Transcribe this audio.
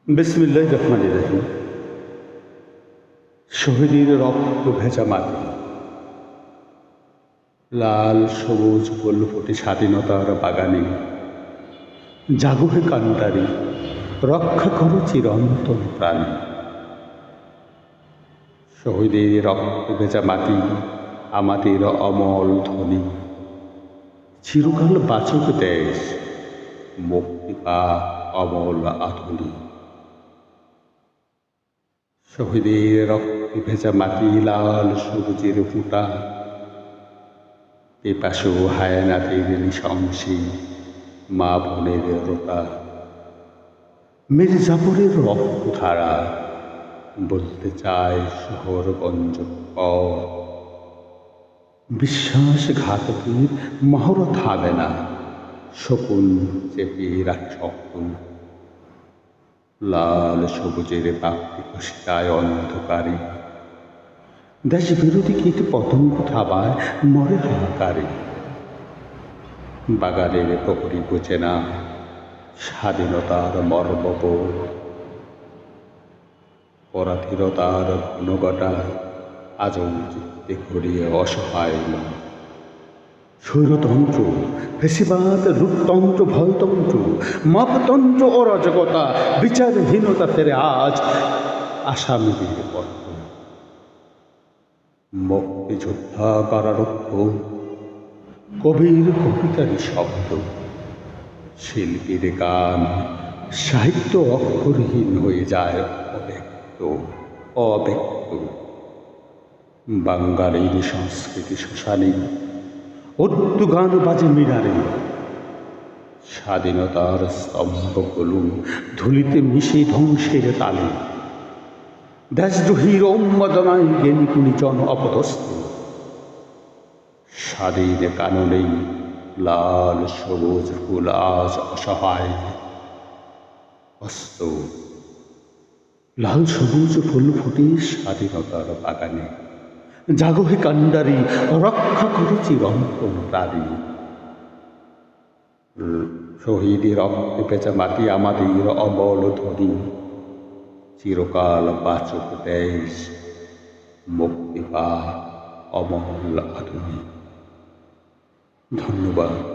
বিসমিল্লাহির রহমানির রহিম। শহীদের রক্ত ভেজা মাটি, লাল সবুজ ফুল ফুটে স্বাধীনতার বাগানে। জাগো হে কান্ডারি, রক্ষা করো চিরন্তন প্রাণী। শহীদের রক্ত ভেজা মাটি আমাদের অমল ধ্বনি। চিরকাল বাঁচুক দেশ, মুক্তি পাক অমল আধুনি। শহীদের রক্তে ভেজা মাটি, লাল সবুজের ফুটা, পিপাসু হায়নাদের নৃশংসী মা বোনের রোতা। মির্জাপুরের রক্তধারা বলতে চায় শহরগঞ্জ পথ। বিশ্বাসঘাতকের মহরত হবে না, শকুন চেপে রাখে শক্ত। লাল সবুজের পাপড়ি খসিতায় অন্ধকারে, দেশ বিরোধী কীট পতঙ্গ থাবায় মরে হাহাকারে। বাগানের প্রহরী বোঝে না স্বাধীনতার মর্মবোধ। পরাধীনতার ঘনঘটা আজও চিত্তে ঘুরিয়ে অসহায় মন। স্বৈরতন্ত্র, ফেসিবাদ, রূপতন্ত্র, ভয়তন্ত্র, মাপতন্ত্র, অরাজকতা, বিচারহীনতা ফেরে আজ আসামিদের পথ। মুক্তিযোদ্ধা কারারুদ্ধ, কবির কবিতারই শব্দ, শিল্পীর গান, সাহিত্য অক্ষরহীন হয়ে যায় অব্যক্ত অব্যক্ত। বাঙালির সংস্কৃতি শ্মশানে উর্দু গান বাজে মিনারে। স্বাধীনতার স্তম্ভগুলো ধুলিতে মিশে ধ্বংসের তালে। দেশদ্রোহীর উন্মাদনায় জ্ঞানী জন অপদস্থ। স্বাধীন কাননেই লাল সবুজ ফুল আজ অসহায় অস্ত। লাল সবুজ ফুল ফুটে স্বাধীনতার বাগানে। জাগো হে কান্ডারি, রক্ষা করো চিরন্তন প্রাণী। শহীদের রক্তে ভেজা মাটি আমাদের অমল ধ্বনি। চিরকাল বাঁচুক দেশ, মুক্তি পাক অমল আধুনি। ধন্যবাদ।